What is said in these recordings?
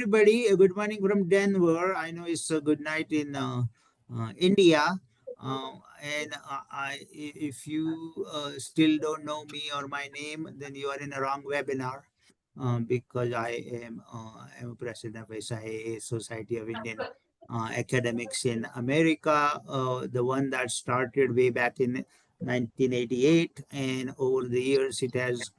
everybody. Good morning from Denver. I know it's a good night in India. If you still don't know me or my name, then you are in a wrong webinar because I'm a president of SIA, Society of Indian Academics in America, the one that started way back in 1988. And over the years, it has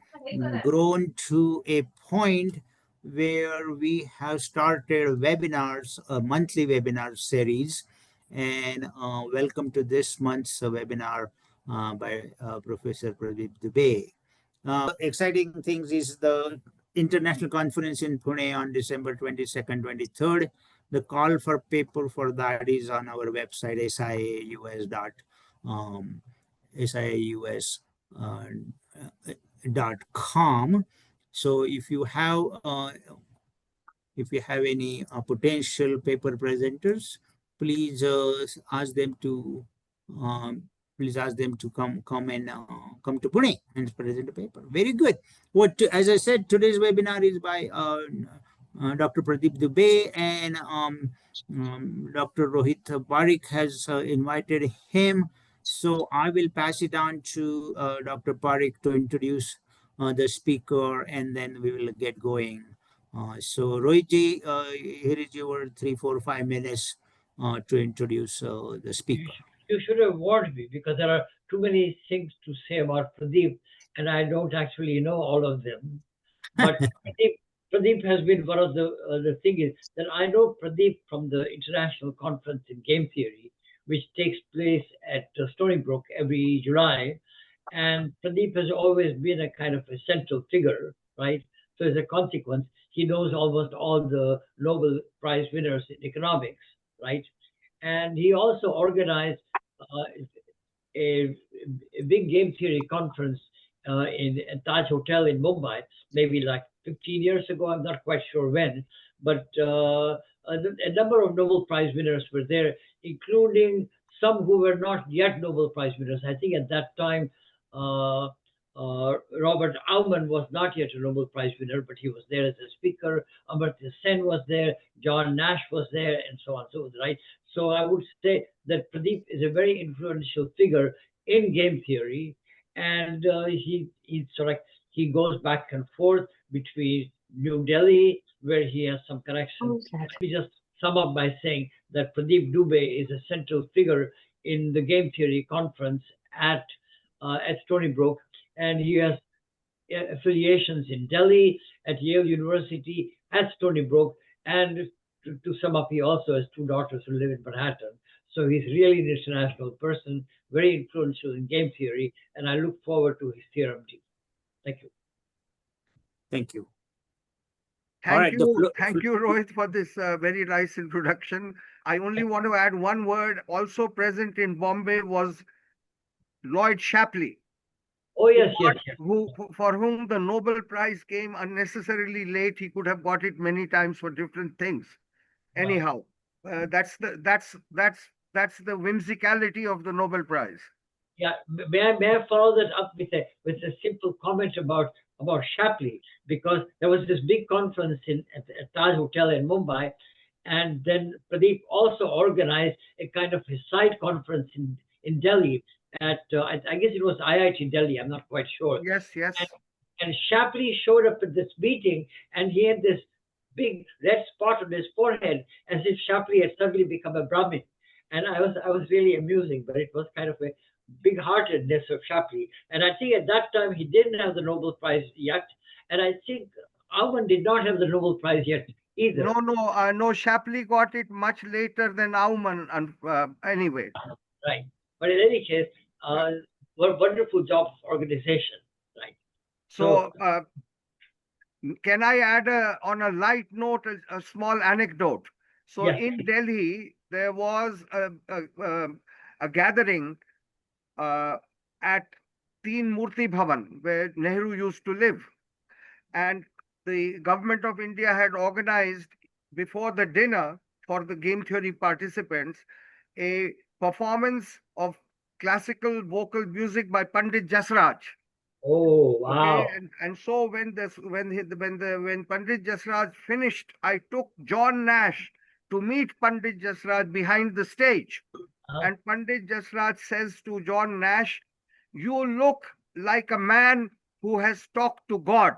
grown to a point where we have started webinars, a monthly webinar series. And welcome to this month's webinar by Professor Pradeep Dubey. Exciting things is the international conference in Pune on December 22nd, 23rd. The call for paper for that is on our website, siaus.com. So if you have any potential paper presenters, please ask them to come to Pune and present a paper. Very good. As I said, today's webinar is by Dr. Pradeep Dubey, and Dr. Rohit Parikh has invited him. So I will pass it on to Dr. Parikh to introduce the speaker, and then we will get going. So Rohitji, here is your 3, 4, 5 minutes to introduce the speaker. You should have warned me, because there are too many things to say about Pradeep, and I don't actually know all of them. But Pradeep has been one of the thing is that I know Pradeep from the International Conference in Game Theory, which takes place at Stony Brook every July. And Pradeep has always been a kind of a central figure, right? So as a consequence, he knows almost all the Nobel Prize winners in economics, right? And he also organized a big game theory conference in Taj Hotel in Mumbai, maybe like 15 years ago. I'm not quite sure when, but a number of Nobel Prize winners were there, including some who were not yet Nobel Prize winners. I think at that time, Robert Aumann was not yet a Nobel Prize winner, but he was there as a speaker. Amartya Sen was there, John Nash was there, and so on, so right. So I would say that Pradeep is a very influential figure in game theory, and he goes back and forth between New Delhi, where he has some connections. Okay. Let me just sum up by saying that Pradeep Dubey is a central figure in the game theory conference at Stony Brook, and he has affiliations in Delhi, at Yale University, at Stony Brook, and to sum up, he also has 2 daughters who live in Manhattan. So he's really an international person, very influential in game theory, and I look forward to his theorem too. Thank you. Thank you. Thank you, Rohit, for this very nice introduction. I only want to add one word. Also present in Bombay was Lloyd Shapley. Oh, yes. For whom the Nobel Prize came unnecessarily late. He could have got it many times for different things. Anyhow, that's the whimsicality of the Nobel Prize. Yeah, may I follow that up with a simple comment about Shapley, because there was this big conference at Taj Hotel in Mumbai, and then Pradeep also organized a kind of a side conference in Delhi at I guess it was IIT Delhi. I'm not quite sure. Yes. And Shapley showed up at this meeting, and he had this big red spot on his forehead, as if Shapley had suddenly become a Brahmin. And I was really amusing, but it was kind of a big-heartedness of Shapley. And I think at that time he didn't have the Nobel Prize yet, and I think Aumann did not have the Nobel Prize yet either. No. Shapley got it much later than Aumann. Anyway. Right. But in any case, wonderful job of organization. Right. So can I add on a light note a small anecdote? So yes. In Delhi, there was a gathering at Teen Murti Bhavan, where Nehru used to live. And the government of India had organized, before the dinner for the game theory participants, a performance of classical vocal music by Pandit Jasraj. Oh, Okay, wow. and so when Pandit Jasraj finished, I took John Nash to meet Pandit Jasraj behind the stage. Uh, And Pandit Jasraj says to John Nash, "You look like a man who has talked to God."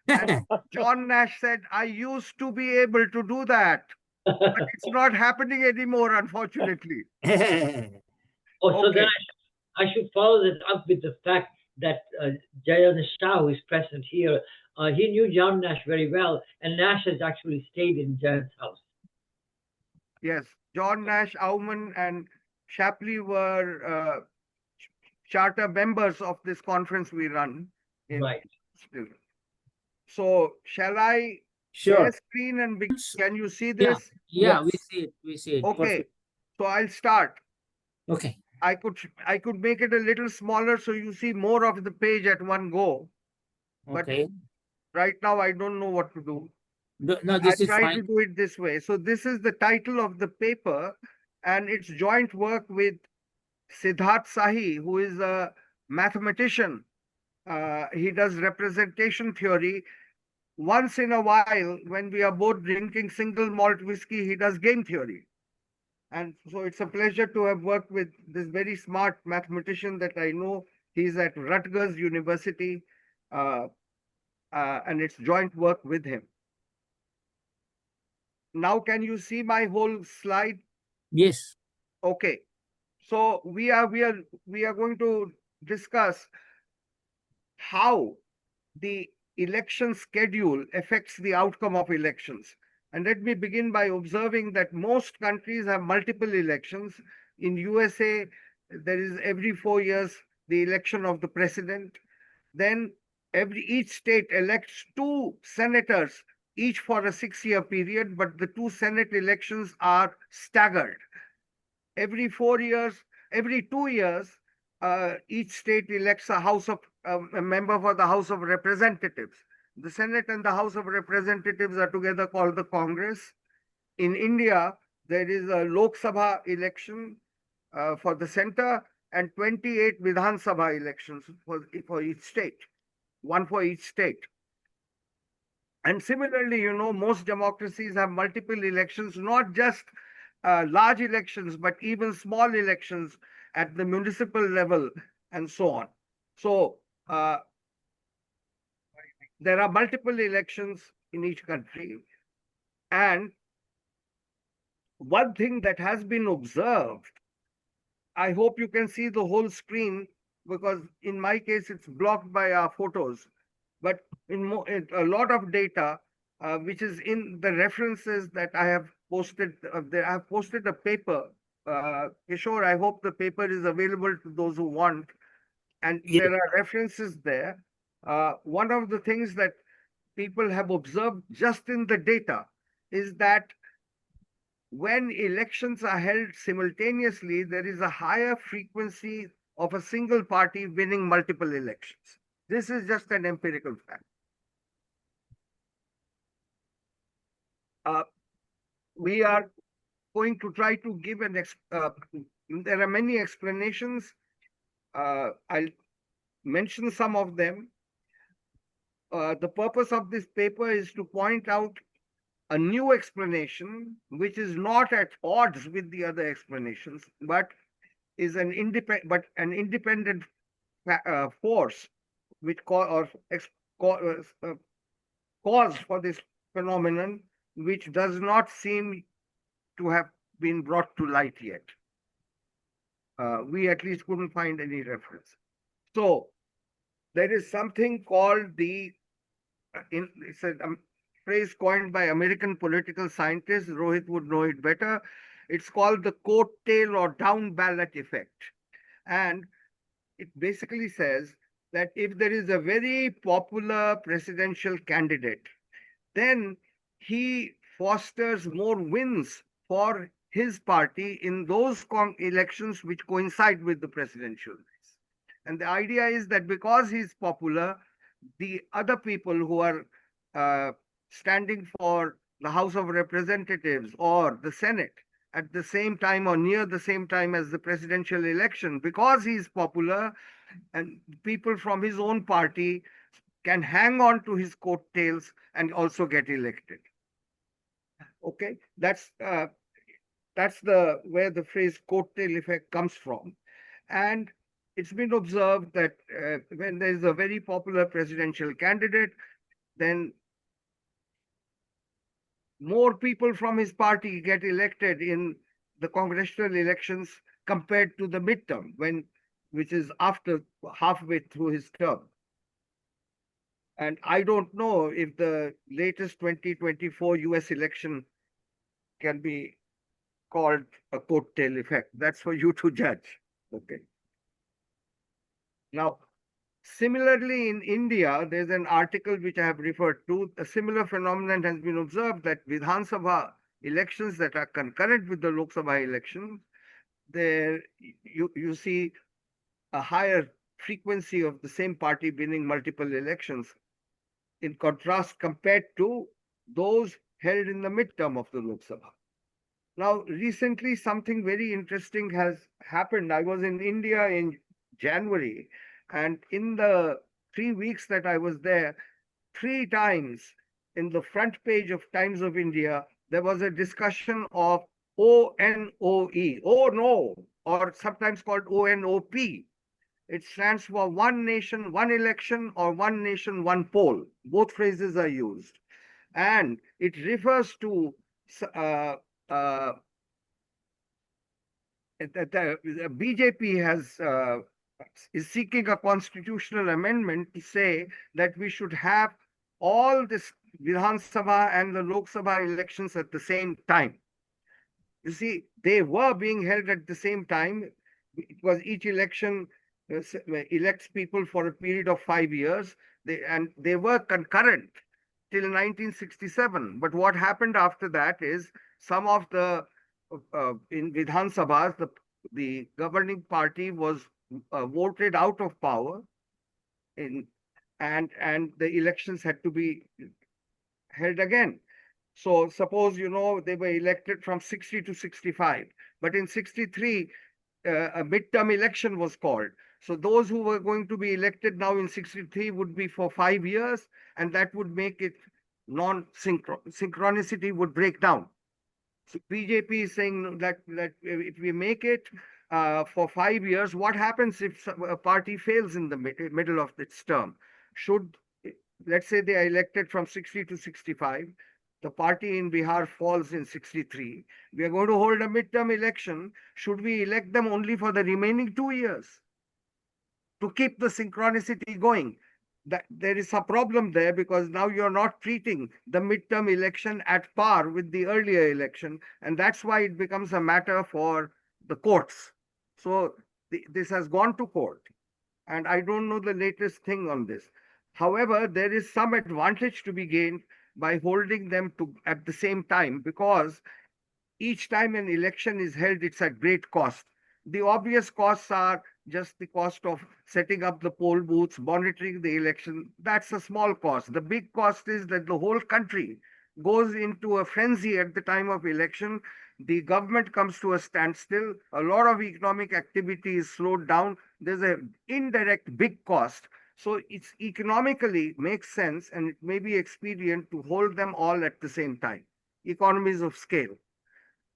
And John Nash said, "I used to be able to do that, but it's not happening anymore, unfortunately." oh, so then Okay, I should follow this up with the fact that Jayan Shah, who is present here, he knew John Nash very well, and Nash has actually stayed in Jayan's house. yes, John Nash, Aumann, and Shapley were charter members of this conference we run in Right. still. So shall I share Sure. screen and can you see Yeah. this? Yeah, we Yes. see it. We see it. Okay, Perfect. so I'll start. Okay. I could make it a little smaller so you see more of the page at one go, but Okay. right now I don't know what to do. No, I'll this is try fine. to do it this way. So this is the title of the paper, and it's joint work with Siddharth Sahi, who is a mathematician. He does representation theory. Once in a while, when we are both drinking single malt whiskey, he does game theory. And so it's a pleasure to have worked with this very smart mathematician that I know. He's at Rutgers University, uh, and it's joint work with him. Now, can you see my whole slide? Yes. Okay. So we are going to discuss how the election schedule affects the outcome of elections. And let me begin by observing that most countries have multiple elections. In USA, there is every 4 years the election of the president. Then each state elects two senators, each for a 6 year period, but the two Senate elections are staggered. Every 2 years, each state elects a member for the House of Representatives. The Senate and the House of Representatives are together called the Congress. In India, there is a Lok Sabha election for the center and 28 Vidhan Sabha elections for each state, one for each state. And similarly, most democracies have multiple elections, not just large elections, but even small elections at the municipal level and so on. So there are multiple elections in each country. And one thing that has been observed, I hope you can see the whole screen because in my case, it's blocked by our photos. But in a lot of data, which is in the references that I have posted, I have posted a paper. Kishore, I hope the paper is available to those who want. And Yes. there are references there. One of the things that people have observed just in the data is that when elections are held simultaneously, there is a higher frequency of a single party winning multiple elections. This is just an empirical fact. Uh, we are going to try to give there are many explanations. I'll mention some of them. The purpose of this paper is to point out a new explanation which is not at odds with the other explanations, but is an independent force which cause for this phenomenon, which does not seem to have been brought to light yet. We at least couldn't find any reference. So there is something called it's a phrase coined by American political scientists. Rohit would know it better. It's called the coat tail or down ballot effect. And it basically says that if there is a very popular presidential candidate, then he fosters more wins for his party in those elections which coincide with the presidential race. And the idea is that because he's popular, the other people who are uh, standing for the House of Representatives or the Senate at the same time or near the same time as the presidential election because he's popular and people from his own party can hang on to his coattails and also get elected. Okay, that's the where the phrase coattail effect comes from. And it's been observed that when there is a very popular presidential candidate, then more people from his party get elected in the congressional elections compared to the midterm, which is after halfway through his term. And I don't know if the latest 2024 US election can be called a coattail effect. That's for you to judge. Okay. Now, similarly, in India, there's an article which I have referred to. A similar phenomenon has been observed that Vidhan Sabha elections that are concurrent with the Lok Sabha elections, there you see a higher frequency of the same party winning multiple elections in contrast compared to those held in the midterm of the Lok Sabha. Now, recently, something very interesting has happened. I was in India in January, and in the 3 weeks that I was there, 3 times in the front page of Times of India, there was a discussion of ONOE, oh no, or sometimes called ONOP. It stands for One Nation, One Election, or One Nation, One Poll. Both phrases are used. And it refers to uh, uh, the BJP is seeking a constitutional amendment to say that we should have all this Vidhan Sabha and the Lok Sabha elections at the same time. You see, they were being held at the same time because each election elects people for a period of 5 years, and they were concurrent till 1967. But what happened after that is some of the in Vidhan Sabhas, the governing party was voted out of power, in, and the elections had to be held again. So suppose they were elected from 60 to 65, but in 63 a midterm election was called. So those who were going to be elected now in 63 would be for 5 years, and that would make it synchronicity would break down. So BJP is saying that if we make it for 5 years, what happens if a party fails in the middle of its term? Should, let's say they are elected from 60 to 65, the party in Bihar falls in 63. We are going to hold a midterm election. Should we elect them only for the remaining 2 years to keep the synchronicity going? That there is a problem there because now you're not treating the midterm election at par with the earlier election, and that's why it becomes a matter for the courts. So this has gone to court, and I don't know the latest thing on this. However, there is some advantage to be gained by holding them at the same time, because each time an election is held, it's at great cost. The obvious costs are just the cost of setting up the poll booths, monitoring the election. That's a small cost. The big cost is that the whole country goes into a frenzy at the time of election. The government comes to a standstill. A lot of economic activity is slowed down. There's an indirect big cost. So it's economically makes sense, and it may be expedient to hold them all at the same time. Economies of scale.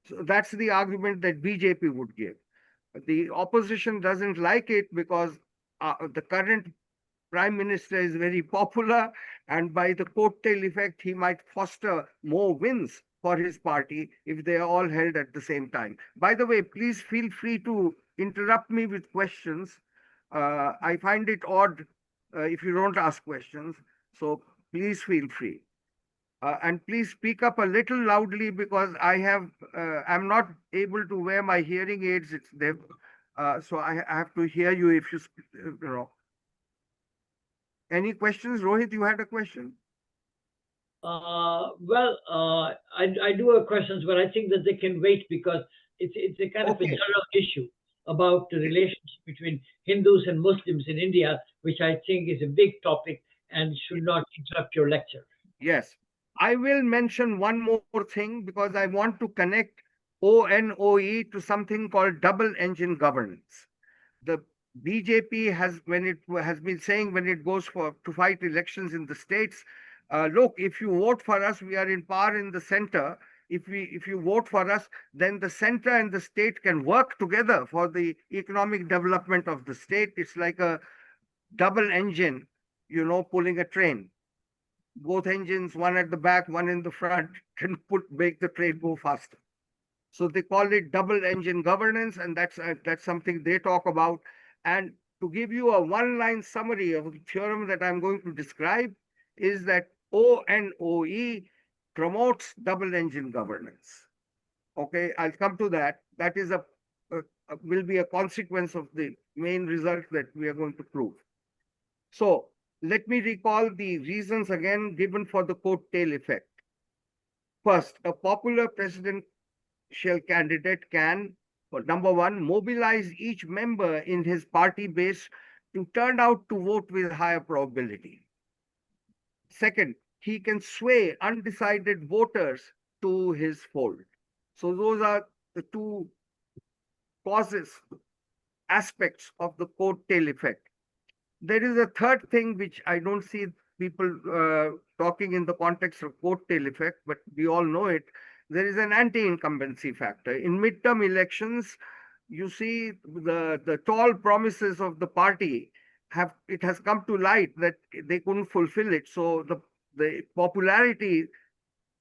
So that's the argument that BJP would give. The opposition doesn't like it because the current prime minister is very popular, and by the coattail effect, he might foster more wins for his party if they are all held at the same time. By the way, please feel free to interrupt me with questions. I find it odd if you don't ask questions, so please feel free. And please speak up a little loudly because I'm not able to wear my hearing aids. So I have to hear you if you know. Any questions? Rohit, you had a question? I do have questions, but I think that they can wait because it's a kind of a Okay. general issue about the relationship between Hindus and Muslims in India, which I think is a big topic and should not interrupt your lecture. Yes. I will mention one more thing because I want to connect ONOE to something called double engine governance. The BJP has, when it has been saying when it goes for to fight elections in the states, look, if you vote for us, we are in power in the center. If you vote for us, then the center and the state can work together for the economic development of the state. It's like a double engine, pulling a train. Both engines, one at the back, one in the front, can make the train go faster. So they call it double engine governance, and that's something they talk about. And to give you a one-line summary of the theorem that I'm going to describe is that ONOE promotes double engine governance. Okay, I'll come to that. That is will be a consequence of the main result that we are going to prove. So let me recall the reasons again given for the coattail effect. First, a popular presidential candidate can, number one, mobilize each member in his party base to turn out to vote with higher probability. Second, he can sway undecided voters to his fold. So those are the two causes, aspects of the coattail effect. There is a third thing which I don't see people talking in the context of coattail effect, but we all know it. There is an anti-incumbency factor. In midterm elections, you see the tall promises of the party it has come to light that they couldn't fulfill it. So the popularity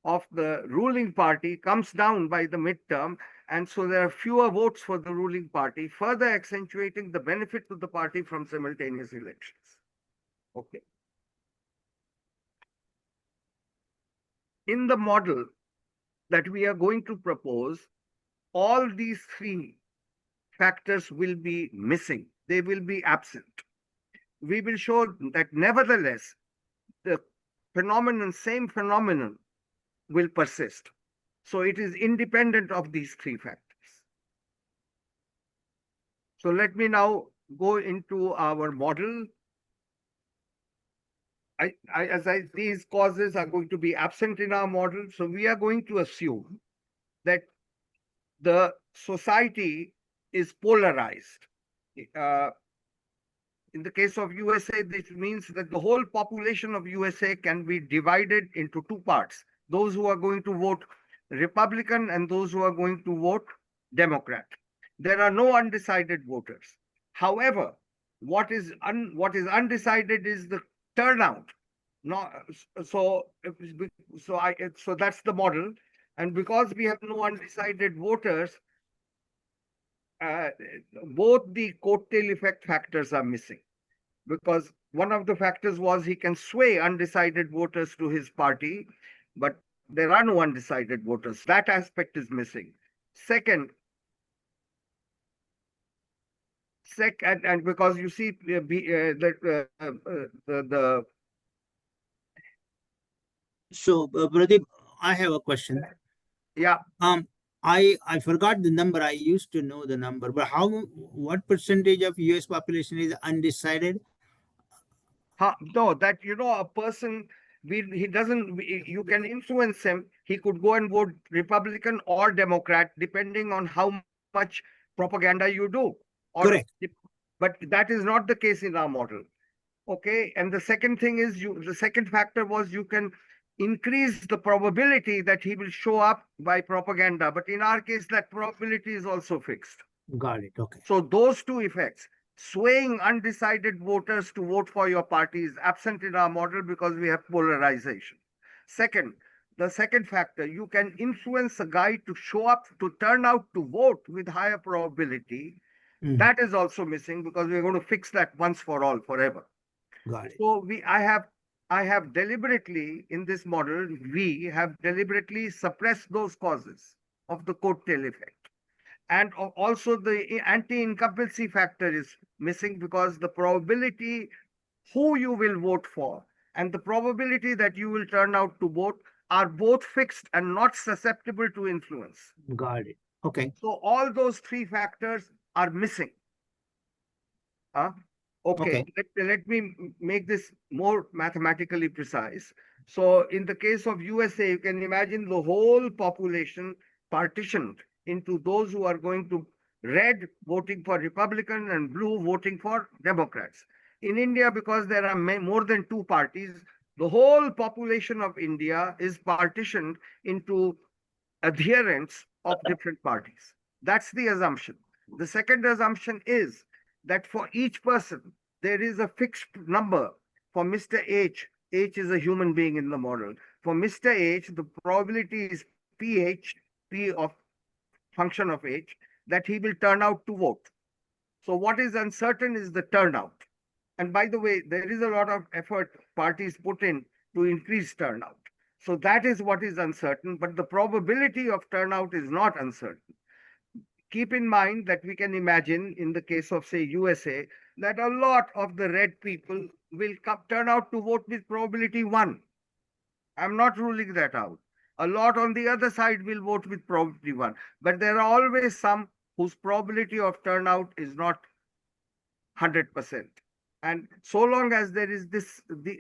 of the ruling party comes down by the midterm, and so there are fewer votes for the ruling party, further accentuating the benefit to the party from simultaneous elections. Okay. In the model that we are going to propose, all these three factors will be missing. They will be absent. We will show that nevertheless, the same phenomenon will persist. So it is independent of these three factors. So let me now go into our model. These causes are going to be absent in our model. So we are going to assume that the society is polarized. In the case of USA, this means that the whole population of USA can be divided into two parts: those who are going to vote Republican and those who are going to vote Democrat. There are no undecided voters. However, what is undecided is the turnout. So that's the model. And because we have no undecided voters, both the coattail effect factors are missing, because one of the factors was he can sway undecided voters to his party, but there are no undecided voters. That aspect is missing. Second, and because you see So, Pradeep, I have a question. yeah. I forgot the number. I used to know the number, but what percentage of US population is undecided? No, that a person, he doesn't. You can influence him. He could go and vote Republican or Democrat depending on how much propaganda you do. Correct. But that is not the case in our model. Okay, and the second thing is the second factor was you can increase the probability that he will show up by propaganda, but in our case that probability is also fixed. Got it. Okay. So those two effects, swaying undecided voters to vote for your party, is absent in our model because we have polarization. Second, the second factor, you can influence a guy to show up, to turn out to vote with higher probability. That is also missing because we're going to fix that once for all, forever. Got it. So I have deliberately, in this model, we have deliberately suppressed those causes of the coattail effect. And also the anti-incumbency factor is missing because the probability who you will vote for and the probability that you will turn out to vote are both fixed and not susceptible to influence. Got it. Okay. So all those three factors are missing. Okay. Let me make this more mathematically precise. So in the case of USA, you can imagine the whole population partitioned into those who are going to red voting for Republican and blue voting for Democrats. In India, because there are more than two parties, the whole population of India is partitioned into adherents of different parties. That's the assumption. The second assumption is that for each person, there is a fixed number. For Mr. H is a human being in the model. For Mr. H, the probability is PH, P of function of H, that he will turn out to vote. So what is uncertain is the turnout. And by the way, there is a lot of effort parties put in to increase turnout. So that is what is uncertain, but the probability of turnout is not uncertain. Keep in mind that we can imagine in the case of, say, USA, that a lot of the red people will turn out to vote with probability 1. I'm not ruling that out. A lot on the other side will vote with probability 1. But there are always some whose probability of turnout is not 100%. And so long as there is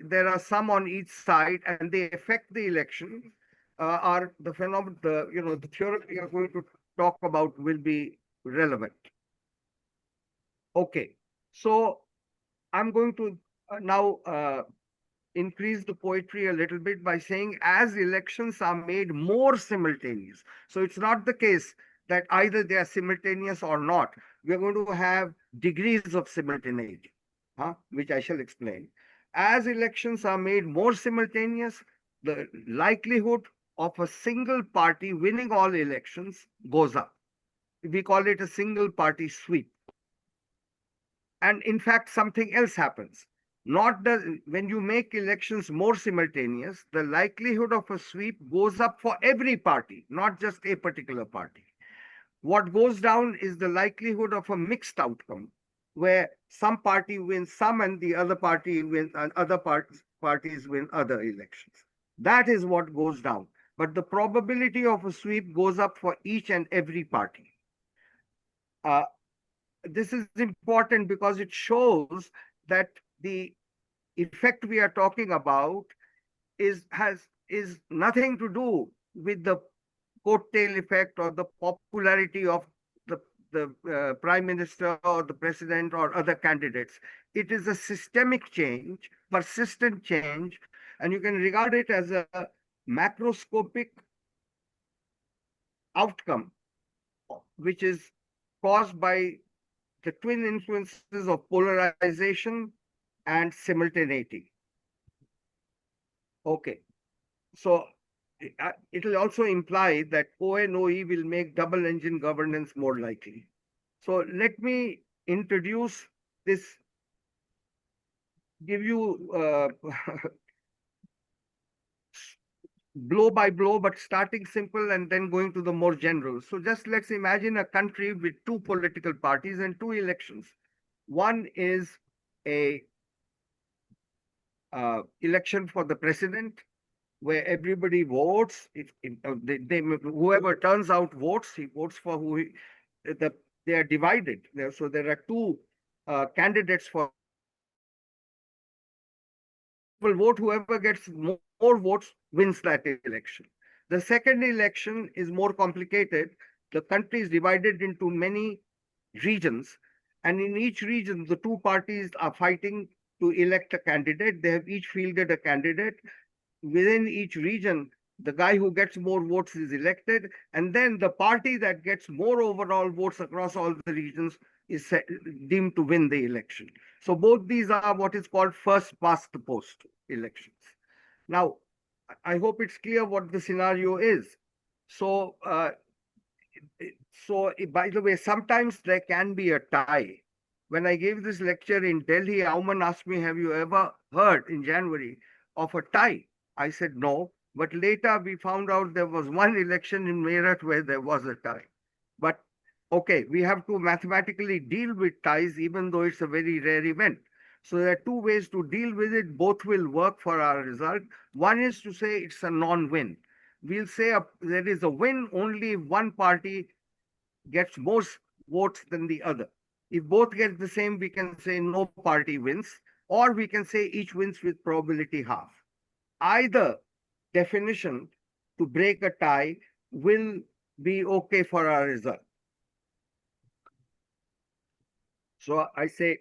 there are some on each side and they affect the election, are the phenomenon, the theory we are going to talk about will be relevant. Okay, so I'm going to now increase the poetry a little bit by saying as elections are made more simultaneous. So it's not the case that either they are simultaneous or not. We are going to have degrees of simultaneity, which I shall explain. As elections are made more simultaneous, the likelihood of a single party winning all elections goes up. We call it a single party sweep. And in fact, something else happens. When you make elections more simultaneous, the likelihood of a sweep goes up for every party, not just a particular party. What goes down is the likelihood of a mixed outcome, where some party wins some and the other party wins and other parties win other elections. That is what goes down. But the probability of a sweep goes up for each and every party. This is important because it shows that the effect we are talking about is nothing to do with the coattail effect or the popularity of the prime minister or the president or other candidates. It is a systemic change, persistent change, and you can regard it as a macroscopic outcome, which is caused by the twin influences of polarization and simultaneity. Okay, so it will also imply that ONOE will make double engine governance more likely. So let me introduce this, give you blow by blow, but starting simple and then going to the more general. So just let's imagine a country with two political parties and two elections. One is a election for the president, where everybody votes. Whoever turns out votes, he votes for who they are divided. So there are two candidates for vote. Whoever gets more votes wins that election. The second election is more complicated. The country is divided into many regions, and in each region, the two parties are fighting to elect a candidate. They have each fielded a candidate. Within each region, the guy who gets more votes is elected, and then the party that gets more overall votes across all the regions is deemed to win the election. So both these are what is called first past the post elections. Now, I hope it's clear what the scenario is. So, by the way, sometimes there can be a tie. When I gave this lecture in Delhi, Auman asked me, have you ever heard in January of a tie? I said no, but later we found out there was one election in Meerut where there was a tie. But okay, we have to mathematically deal with ties, even though it's a very rare event. So there are two ways to deal with it. Both will work for our result. One is to say it's a non-win. We'll say there is a win only if one party gets more votes than the other. If both get the same, we can say no party wins, or we can say each wins with probability half. Either definition to break a tie will be okay for our result? So I say,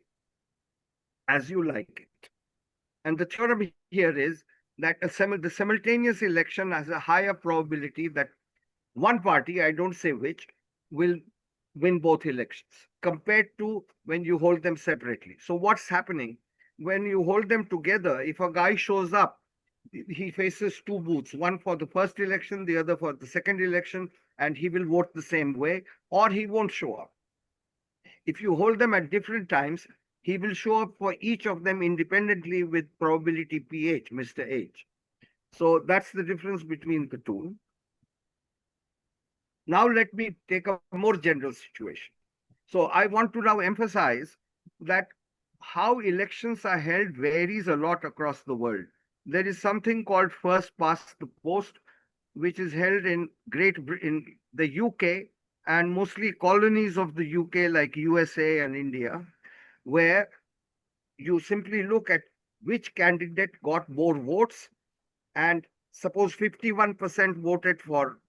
as you like it. And the theorem here is that the simultaneous election has a higher probability that one party, I don't say which, will win both elections compared to when you hold them separately. So what's happening? When you hold them together, if a guy shows up, he faces two booths, one for the first election, the other for the second election, and he will vote the same way, or he won't show up. If you hold them at different times, he will show up for each of them independently with probability PH, Mr. H. So that's the difference between the two. Now let me take a more general situation. So I want to now emphasize that how elections are held varies a lot across the world. There is something called first past the post, which is held in in the UK and mostly colonies of the UK like USA and India, where you simply look at which candidate got more votes, and suppose 51% voted for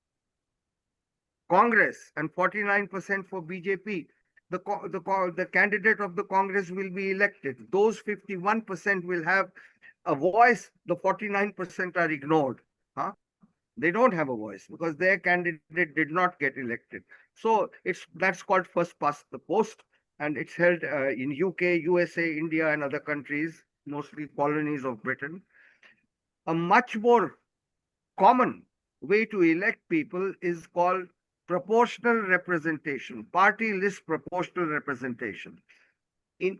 Congress and 49% for BJP, the candidate of the Congress will be elected. Those 51% will have a voice, the 49% are ignored. Huh? They don't have a voice because their candidate did not get elected. So that's called first past the post, and it's held in UK, USA, India, and other countries, mostly colonies of Britain. A much more common way to elect people is called proportional representation, party list proportional representation. In,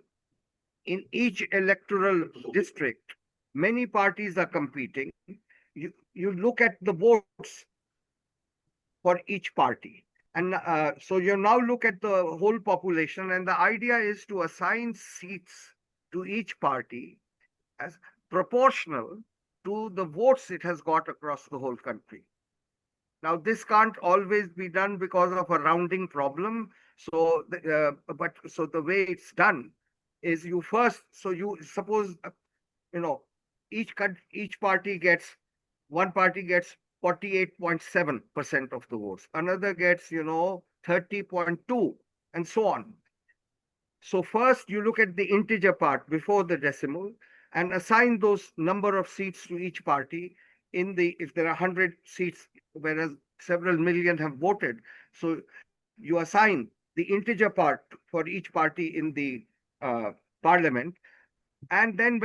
in each electoral district, many parties are competing. You look at the votes for each party. And so you now look at the whole population, and the idea is to assign seats to each party as proportional to the votes it has got across the whole country. Now, this can't always be done because of a rounding problem. So, the way it's done is you first. So you suppose you know each party gets one party gets 48.7% of the votes, another gets 30.2, and so on. So first you look at the integer part before the decimal and assign those number of seats to each party. If there are 100 seats, whereas several million have voted, so you assign the integer part for each party in the parliament. And then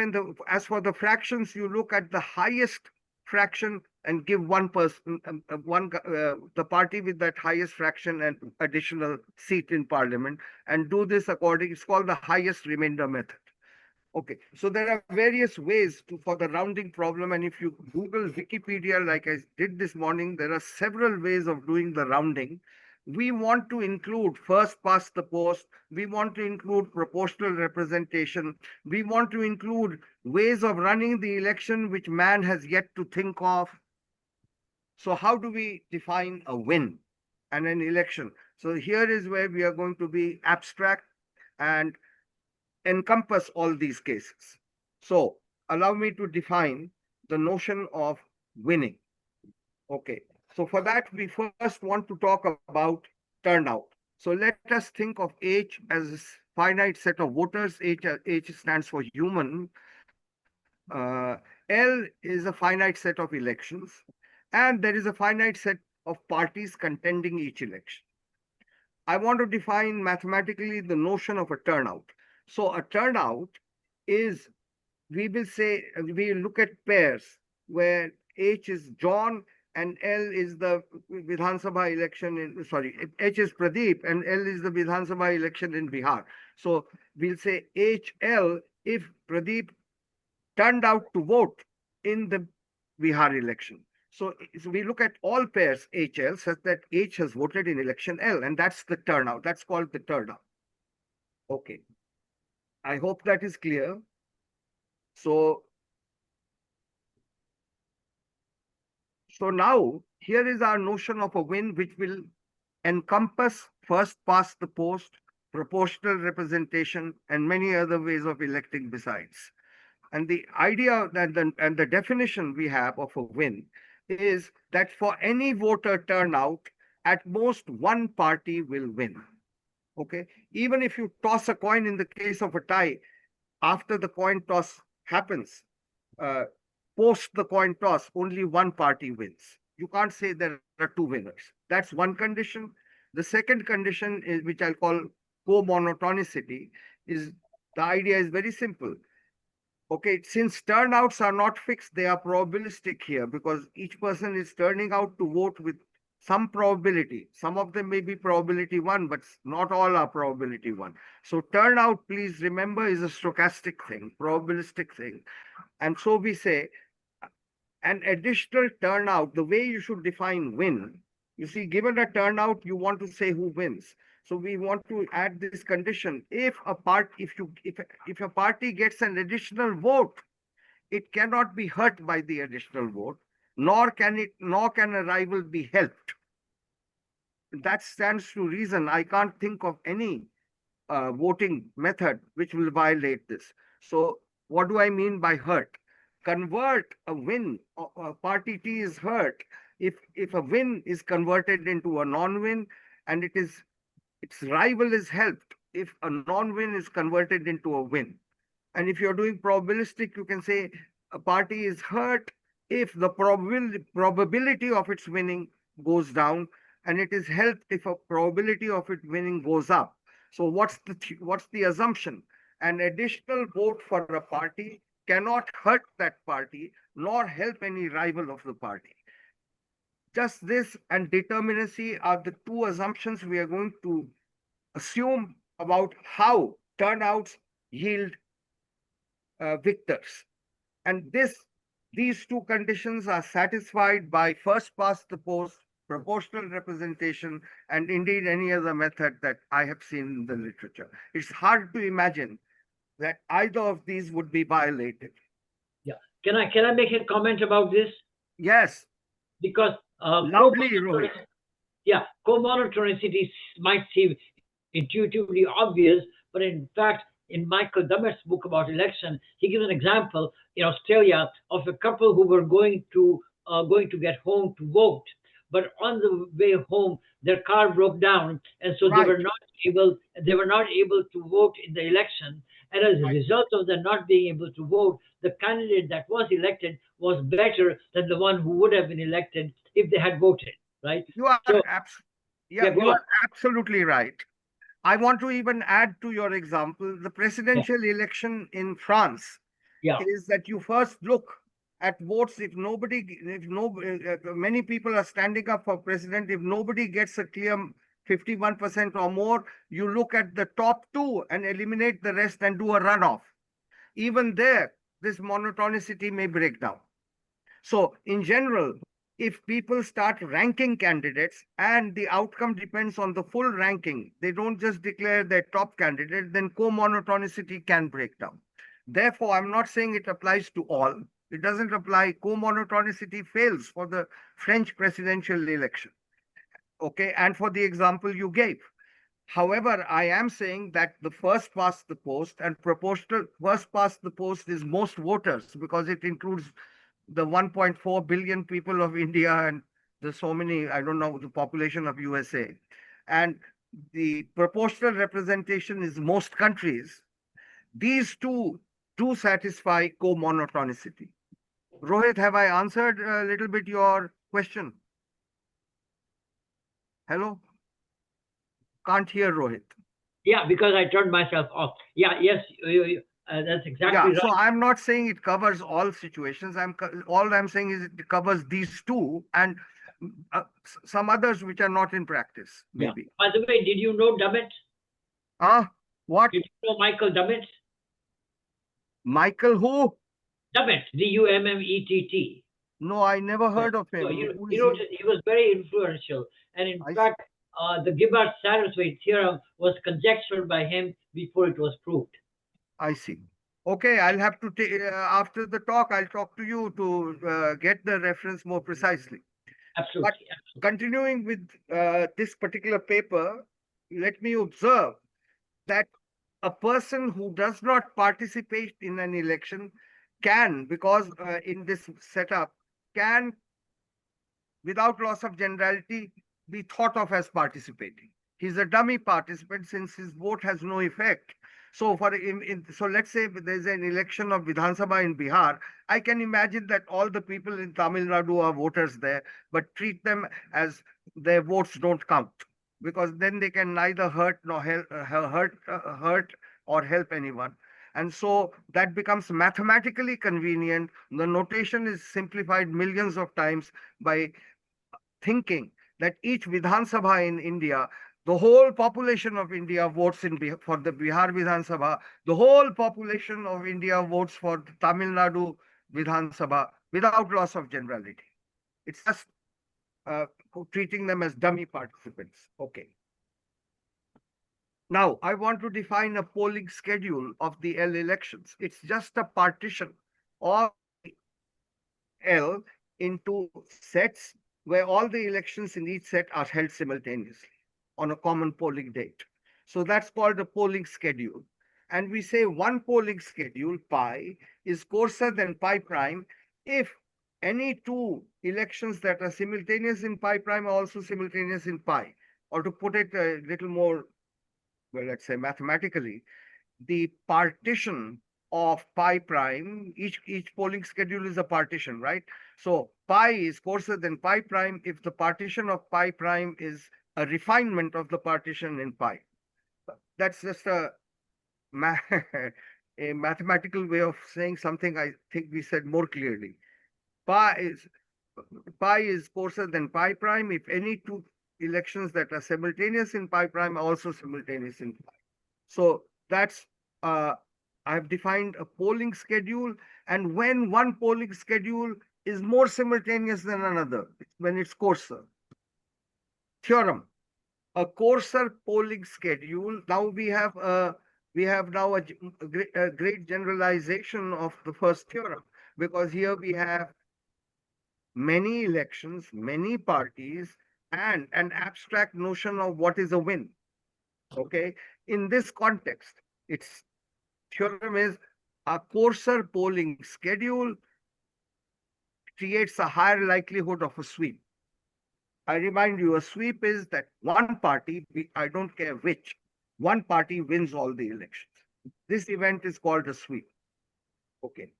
as for the fractions, you look at the highest fraction and give one person, the party with that highest fraction and additional seat in parliament, and do this according. It's called the highest remainder method. Okay, so there are various ways for the rounding problem, and if you Google Wikipedia, like I did this morning, there are several ways of doing the rounding. We want to include first past the post, we want to include proportional representation, we want to include ways of running the election which man has yet to think of. So how do we define a win and an election? So here is where we are going to be abstract and encompass all these cases. So allow me to define the notion of winning. Okay, so for that, we first want to talk about turnout. So let us think of H as a finite set of voters. H stands for human. L is a finite set of elections. And there is a finite set of parties contending each election. I want to define mathematically the notion of a turnout. So a turnout is, we will say, we look at pairs where H is John and L is the Vidhan Sabha election H is Pradeep and L is the Vidhan Sabha election in Bihar. So we'll say HL if Pradeep turned out to vote in the Bihar election. So we look at all pairs HL such that H has voted in election L, and that's the turnout. That's called the turnout. Okay. I hope that is clear. So now here is our notion of a win, which will encompass first past the post, proportional representation, and many other ways of electing besides. And the idea and the definition we have of a win is that for any voter turnout, at most one party will win. Okay. Even if you toss a coin in the case of a tie, after the coin toss happens, uh, post the coin toss, only one party wins. You can't say there are two winners. That's one condition. The second condition is, which I'll call co-monotonicity, is the idea is very simple. Okay, since turnouts are not fixed, they are probabilistic here because each person is turning out to vote with some probability. Some of them may be probability one, but not all are probability one. So turnout, please remember, is a stochastic thing, probabilistic thing. And so we say an additional turnout, the way you should define win, you see, given a turnout, you want to say who wins. So we want to add this condition. If a party gets an additional vote, it cannot be hurt by the additional vote, nor can a rival be helped. That stands to reason. I can't think of any voting method which will violate this. So what do I mean by hurt? Convert a win, party T is hurt if a win is converted into a non-win, and its rival is helped if a non-win is converted into a win. And if you're doing probabilistic, you can say a party is hurt if the probability of its winning goes down, and it is helped if a probability of it winning goes up. So what's the assumption? An additional vote for a party cannot hurt that party nor help any rival of the party. Just this and determinacy are the two assumptions we are going to assume about how turnouts yield victors. And these two conditions are satisfied by first past the post, proportional representation, and indeed any other method that I have seen in the literature. It's hard to imagine that either of these would be violated. Yeah. Can I make a comment about this? Yes. Because loudly, Rohit. Yeah, co-monotonicity might seem intuitively obvious, but in fact, in Michael Dummett's book about election, he gives an example in Australia of a couple who were going to get home to vote, but on the way home, their car broke down, and so Right. they were not able to vote in the election. And as a result of them not being able to vote, the candidate that was elected was better than the one who would have been elected if they had voted. Right? You are So, you are absolutely right. I want to even add to your example, the presidential election in France is that you first look at votes. If many people are standing up for president, if nobody gets a clear 51% or more, you look at the top two and eliminate the rest and do a runoff. Even there, this monotonicity may break down. So in general, if people start ranking candidates and the outcome depends on the full ranking, they don't just declare their top candidate, then co-monotonicity can break down. Therefore, I'm not saying it applies to all. It doesn't apply. Co-monotonicity fails for the French presidential election. Okay, and for the example you gave. However, I am saying that the first past the post and proportional first past the post is most voters because it includes the 1.4 billion people of India and there's so many, I don't know, the population of USA. And the proportional representation is most countries. These two do satisfy co-monotonicity. Rohit, have I answered a little bit your question? Hello? Can't hear Rohit. Yeah, because I turned myself off. Yeah, yes, that's exactly right. So I'm not saying it covers all situations. All I'm saying is it covers these two and some others which are not in practice, maybe. Yeah. By the way, did you know Dummett? What? Did you know Michael Dummett? Michael who? Dummett, D-U-M-M-E-T-T. No, I never heard of him. No, he was very influential. And in fact, the Gibbard-Satterthwaite theorem was conjectured by him before it was proved. I see. Okay, I'll have to take, after the talk, I'll talk to you to get the reference more precisely. Absolutely. But continuing with this particular paper, let me observe that a person who does not participate in an election can, because in this setup, can, without loss of generality, be thought of as participating. He's a dummy participant since his vote has no effect. So so let's say there's an election of Vidhan Sabha in Bihar. I can imagine that all the people in Tamil Nadu are voters there, but treat them as their votes don't count, because then they can neither hurt nor hurt or help anyone. And so that becomes mathematically convenient. The notation is simplified millions of times by thinking that each Vidhan Sabha in India, the whole population of India votes for the Bihar Vidhan Sabha, the whole population of India votes for the Tamil Nadu Vidhan Sabha without loss of generality. It's just uh, treating them as dummy participants. Okay. Now, I want to define a polling schedule of the L elections. It's just a partition of L into sets where all the elections in each set are held simultaneously on a common polling date. So that's called a polling schedule. And we say one polling schedule, pi, is coarser than pi prime if any two elections that are simultaneous in pi prime are also simultaneous in pi. Or to put it a little more, well, let's say mathematically, the partition of pi prime, each polling schedule is a partition, right? So pi is coarser than pi prime if the partition of pi prime is a refinement of the partition in pi. That's just a mathematical way of saying something I think we said more clearly. Pi is pi is coarser than pi prime if any two elections that are simultaneous in pi prime are also simultaneous in pi. So that's I've defined a polling schedule, and when one polling schedule is more simultaneous than another, when it's coarser. Theorem: a coarser polling schedule. Now we have now a great generalization of the first theorem, because here we have many elections, many parties, and an abstract notion of what is a win. Okay, in this context, its theorem is a coarser polling schedule creates a higher likelihood of a sweep. I remind you, a sweep is that one party, I don't care which, one party wins all the elections. This event is called a sweep. Okay.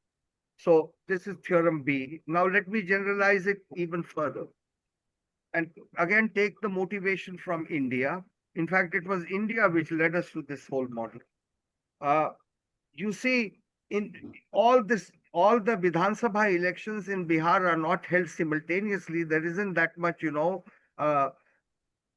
So this is theorem B. Now let me generalize it even further. And again, take the motivation from India. In fact, it was India which led us to this whole model. You see, in all the Vidhan Sabha elections in Bihar are not held simultaneously. There isn't that much, uh,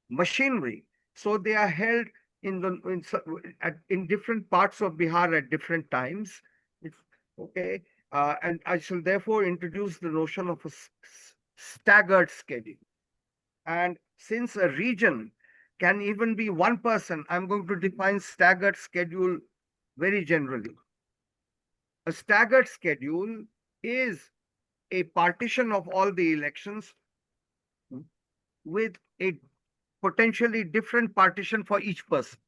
machinery. So they are held in different parts of Bihar at different times. It's, okay, and I shall therefore introduce the notion of a staggered schedule. And since a region can even be one person, I'm going to define staggered schedule very generally. A staggered schedule is a partition of all the elections with a potentially different partition for each person.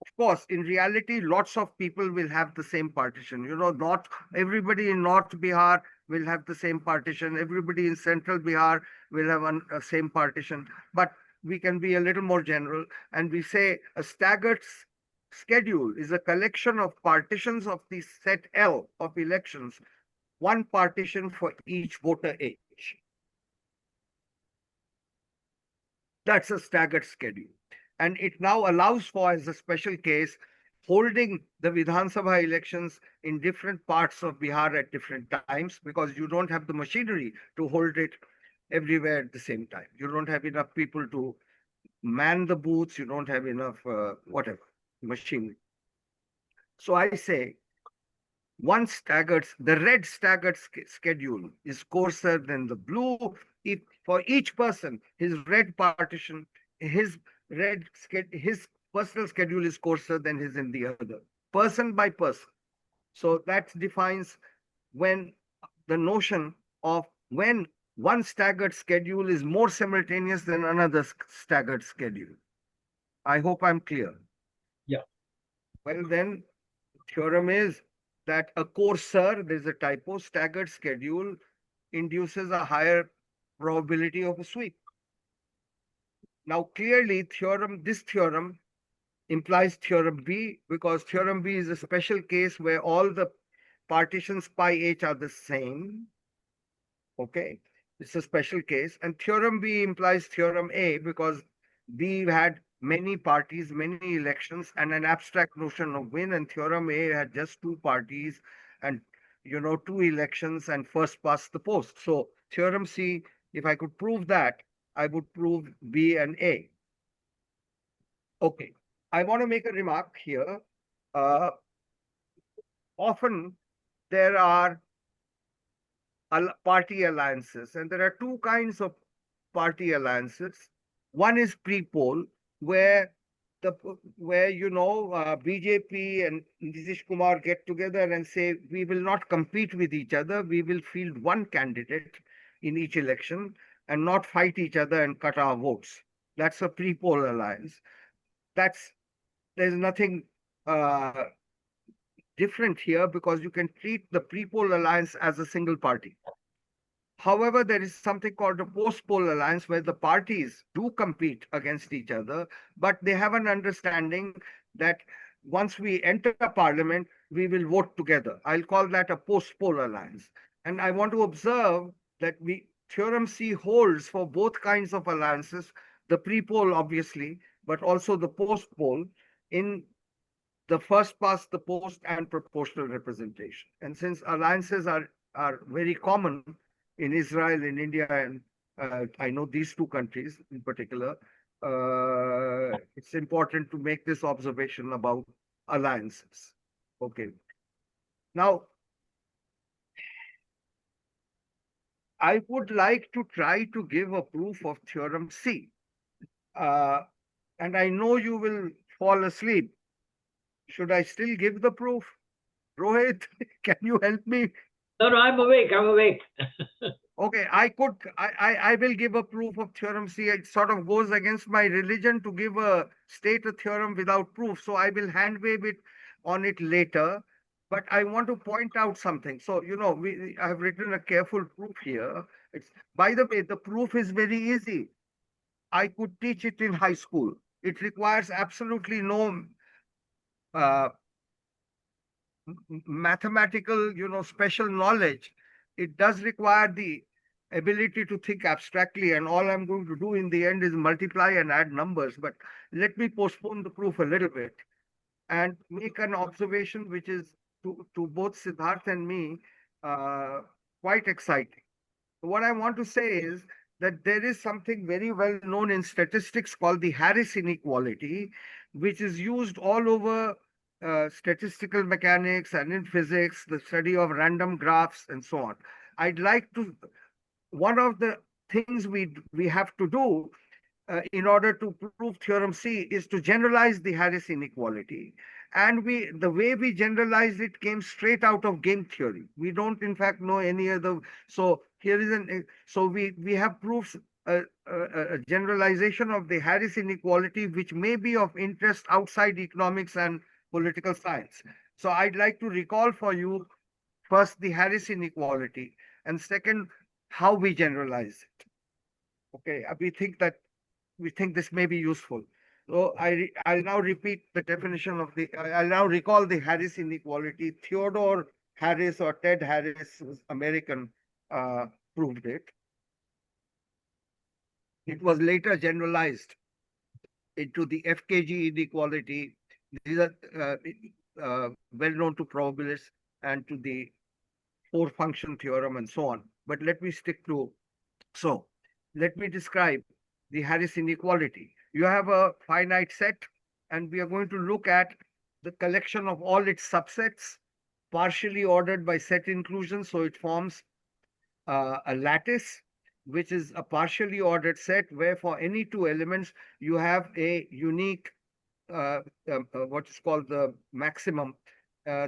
Of course, in reality, lots of people will have the same partition. Not everybody in North Bihar will have the same partition. Everybody in Central Bihar will have a same partition. But we can be a little more general, and we say a staggered schedule is a collection of partitions of the set L of elections, one partition for each voter H. That's a staggered schedule. And it now allows for, as a special case, holding the Vidhan Sabha elections in different parts of Bihar at different times, because you don't have the machinery to hold it everywhere at the same time. You don't have enough people to man the booths. You don't have enough, whatever, machinery. So I say the red staggered schedule is coarser than the blue if for each person his his personal schedule is coarser than his in the other, person by person. So that defines when the notion of when one staggered schedule is more simultaneous than another staggered schedule. I hope I'm clear. Yeah. Well, then, theorem is that a coarser, there's a typo, staggered schedule induces a higher probability of a sweep. Now, clearly, this theorem implies theorem B, because theorem B is a special case where all the partitions pi h are the same. Okay, it's a special case. And theorem B implies theorem A because B had many parties, many elections, and an abstract notion of win. And theorem A had just two parties and two elections and first past the post. So theorem C, if I could prove that, I would prove B and A. Okay, I want to make a remark here. Uh, Often there are party alliances, and there are two kinds of party alliances. One is pre-poll, where the where BJP and Nitish Kumar get together and say we will not compete with each other. We will field one candidate in each election and not fight each other and cut our votes. That's a pre-poll alliance. That's There's nothing uh, different here because you can treat the pre-poll alliance as a single party. However, there is something called a post-poll alliance where the parties do compete against each other, but they have an understanding that once we enter parliament, we will vote together. I'll call that a post-poll alliance. And I want to observe that theorem C holds for both kinds of alliances, the pre-poll obviously, but also the post-poll in the first past the post and proportional representation. And since alliances are very common in Israel, in India, and I know these two countries in particular, it's important to make this observation about alliances. Okay. Now, I would like to try to give a proof of theorem C. And I know you will fall asleep. Should I still give the proof? Rohit, can you help me? No, no, I'm awake. I'm awake. Okay, I will give a proof of theorem C. It sort of goes against my religion to state a theorem without proof. So I will hand wave it on it later. But I want to point out something. So, I have written a careful proof here. By the way, the proof is very easy. I could teach it in high school. It requires absolutely no uh, mathematical, special knowledge. It does require the ability to think abstractly, and all I'm going to do in the end is multiply and add numbers. But let me postpone the proof a little bit and make an observation which is to both Siddharth and me uh, quite exciting. What I want to say is that there is something very well known in statistics called the Harris inequality, which is used all over statistical mechanics and in physics, the study of random graphs and so on. I'd like to, one of the things we have to do in order to prove theorem C is to generalize the Harris inequality. And the way we generalized it came straight out of game theory. We don't, in fact, know any other. So here is so we have proofs, a generalization of the Harris inequality, which may be of interest outside economics and political science. So I'd like to recall for you first the Harris inequality, and second, how we generalize it. Okay, we think this may be useful. So I'll now repeat the definition of I'll now recall the Harris inequality. Theodore Harris or Ted Harris, who's American, uh, proved it. It was later generalized into the FKG inequality. These are well known to probabilists and to the four function theorem and so on. But let me stick to, so let me describe the Harris inequality. You have a finite set, and we are going to look at the collection of all its subsets, partially ordered by set inclusion. So it forms a lattice, which is a partially ordered set where for any two elements, you have a unique, what is called the maximum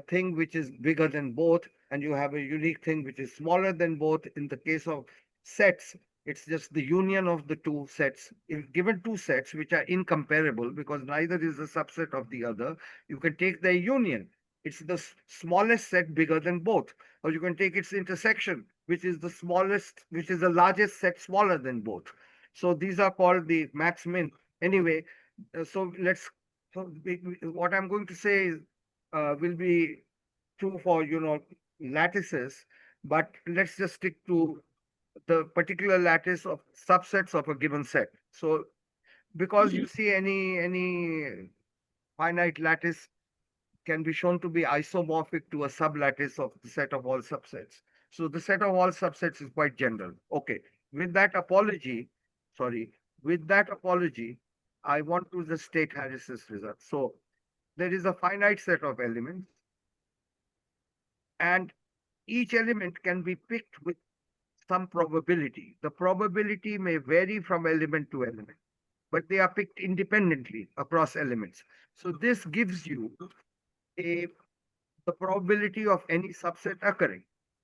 thing, which is bigger than both, and you have a unique thing which is smaller than both. In the case of sets, it's just the union of the two sets. If given two sets which are incomparable because neither is a subset of the other, you can take their union. It's the smallest set bigger than both. Or you can take its intersection, which is the largest set smaller than both. So these are called the max min. Anyway, so what I'm going to say is, will be true for, lattices, but let's just stick to the particular lattice of subsets of a given set. So because you see any finite lattice can be shown to be isomorphic to a sublattice of the set of all subsets. So the set of all subsets is quite general. Okay. With that apology, sorry, with that apology, I want to just state Harris's result. So there is a finite set of elements, and each element can be picked with some probability. The probability may vary from element to element, but they are picked independently across elements. So this gives you a the probability of any subset occurring,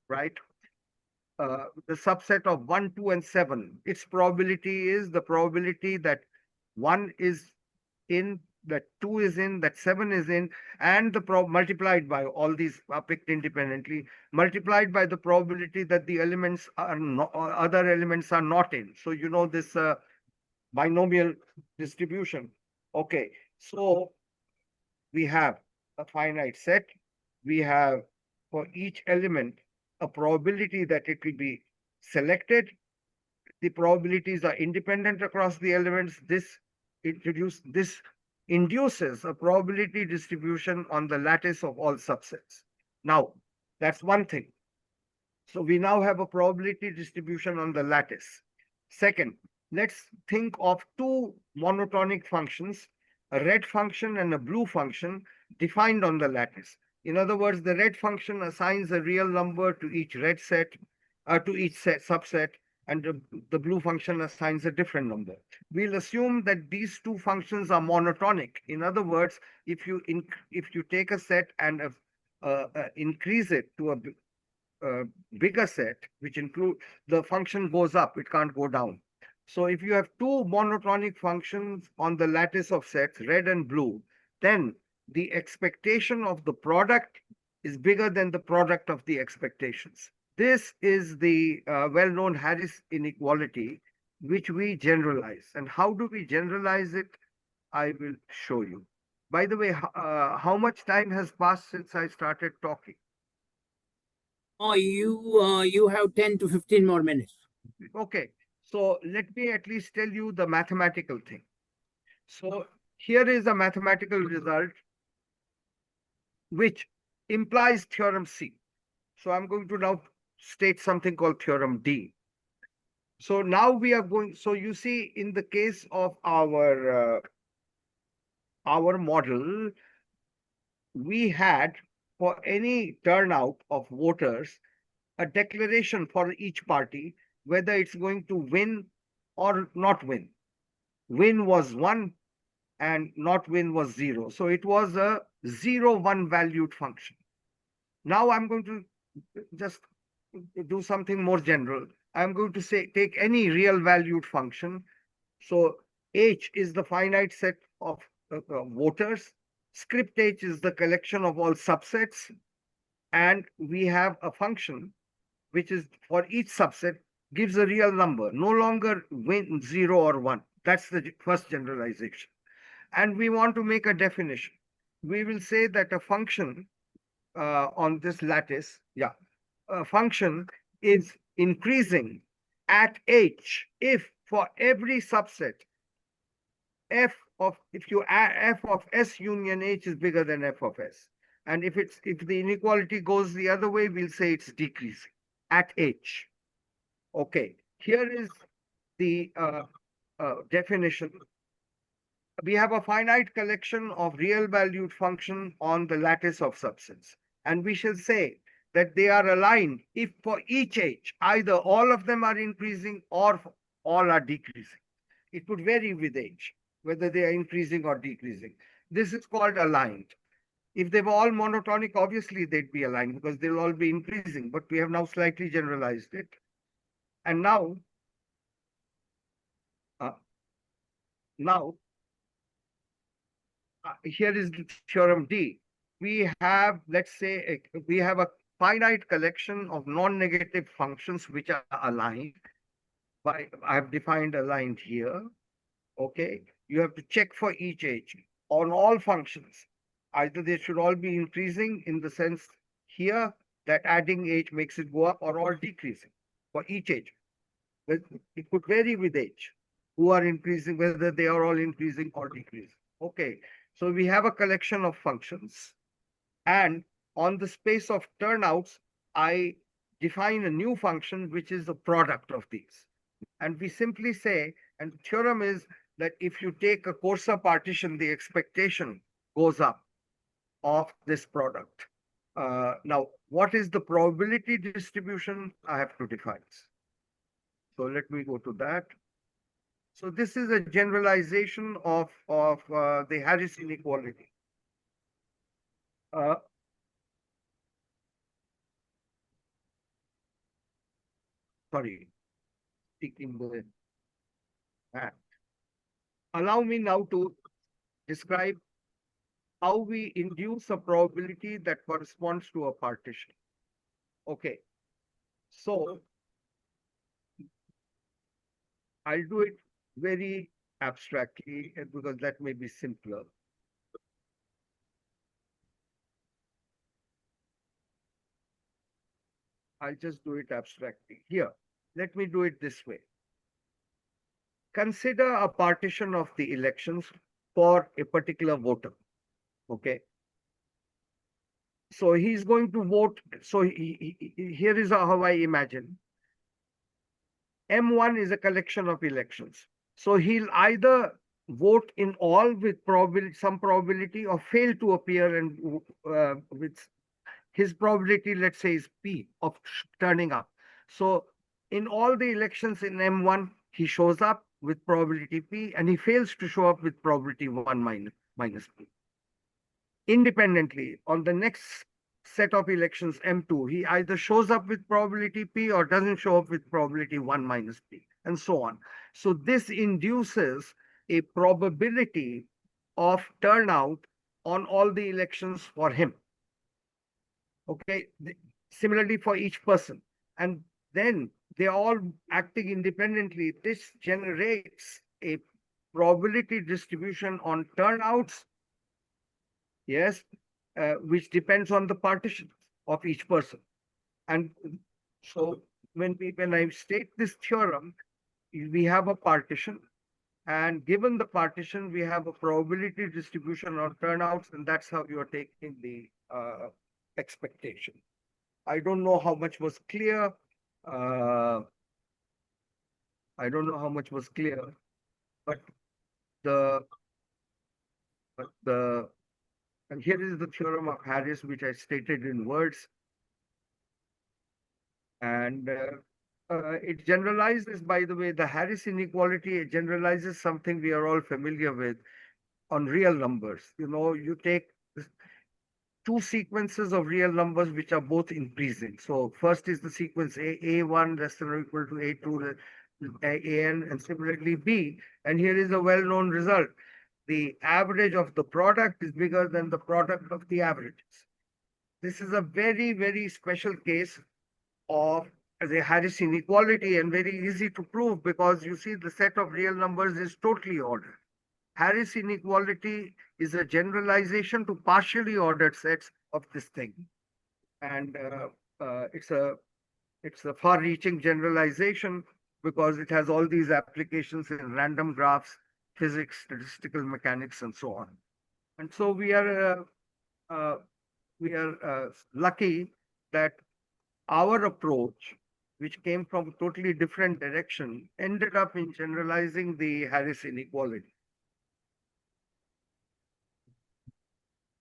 right? The subset of 1, 2, and 7, its probability is the probability that 1 is in, that 2 is in, that 7 is in, and the multiplied by all these are picked independently, multiplied by the probability that the elements are not, or other elements are not in. So you know this binomial distribution. Okay, so we have a finite set. We have for each element a probability that it will be selected. The probabilities are independent across the elements. This induces a probability distribution on the lattice of all subsets. Now, that's one thing. So we now have a probability distribution on the lattice. Second, let's think of two monotonic functions, a red function and a blue function defined on the lattice. In other words, the red function assigns a real number to each red set, to each subset, and the blue function assigns a different number. We'll assume that these two functions are monotonic. In other words, if you take a set and increase it to a bigger set, which include the function goes up, it can't go down. So if you have two monotonic functions on the lattice of sets, red and blue, then the expectation of the product is bigger than the product of the expectations. This is the well-known Harris inequality, which we generalize. And how do we generalize it? I will show you. By the way, how much time has passed since I started talking? Oh, you have 10 to 15 more minutes. Okay, so let me at least tell you the mathematical thing. So here is a mathematical result which implies theorem C. So I'm going to now state something called theorem D. So now we are going, so you see in the case of our model, we had for any turnout of voters, a declaration for each party, whether it's going to win or not win. Win was 1 and not win was 0. So it was a 0, 1 valued function. Now I'm going to just do something more general. I'm going to say take any real valued function. So H is the finite set of voters. Script H is the collection of all subsets. And we have a function which is for each subset gives a real number, no longer win 0 or 1. That's the first generalization. And we want to make a definition. We will say that a function on this lattice, a function is increasing at H if for every subset if you add f of S union H is bigger than f of S. And if the inequality goes the other way, we'll say it's decreasing at H. Okay, here is the definition. We have a finite collection of real valued function on the lattice of subsets. And we shall say that they are aligned if for each H, either all of them are increasing or all are decreasing. It would vary with H, whether they are increasing or decreasing. This is called aligned. If they were all monotonic, obviously they'd be aligned because they'll all be increasing, but we have now slightly generalized it. And now, here is the theorem D. We have, let's say, we have a finite collection of non-negative functions which are aligned. I have defined a line here. Okay, you have to check for each age on all functions. Either they should all be increasing in the sense here that adding age makes it go up, or all decreasing for each age. But it could vary with age, who are increasing, whether they are all increasing or decreasing. Okay, so we have a collection of functions, and on the space of turnouts, I define a new function which is the product of these. And we simply say, and the theorem is that if you take a coarser partition, the expectation goes up of this product. Now, what is the probability distribution? I have to define. So let me go to that. So this is a generalization of the Harris inequality. Uh, Sorry, speaking the fact. Allow me now to describe how we induce a probability that corresponds to a partition. Okay, so I'll do it very abstractly because that may be simpler. I'll just do it abstractly. Here, let me do it this way. Consider a partition of the elections for a particular voter. Okay. So he's going to vote. So here is how I imagine. M1 is a collection of elections. So he'll either vote in all with probability, some probability, or fail to appear and with his probability, let's say, is P of turning up. So in all the elections in M1, he shows up with probability P, and he fails to show up with probability 1 minus P. Independently, on the next set of elections, M2, he either shows up with probability P or doesn't show up with probability 1 minus P, and so on. So this induces a probability of turnout on all the elections for him. Okay, similarly for each person. And then they're all acting independently. This generates a probability distribution on turnouts, yes, which depends on the partitions of each person. And so when I state this theorem, we have a partition, and given the partition, we have a probability distribution on turnouts, and that's how you are taking the expectation. I don't know how much was clear. I don't know how much was clear, but and here is the theorem of Harris, which I stated in words. And it generalizes, by the way, the Harris inequality, it generalizes something we are all familiar with on real numbers. You know, you take two sequences of real numbers which are both increasing. So first is the sequence A1 less than or equal to A2, AN, and similarly B. And here is a well-known result. The average of the product is bigger than the product of the averages. This is a very, very special case of the Harris inequality, and very easy to prove because you see the set of real numbers is totally ordered. Harris inequality is a generalization to partially ordered sets of this thing. And it's a far-reaching generalization because it has all these applications in random graphs, physics, statistical mechanics, and so on. And so we are lucky that our approach, which came from a totally different direction, ended up in generalizing the Harris inequality.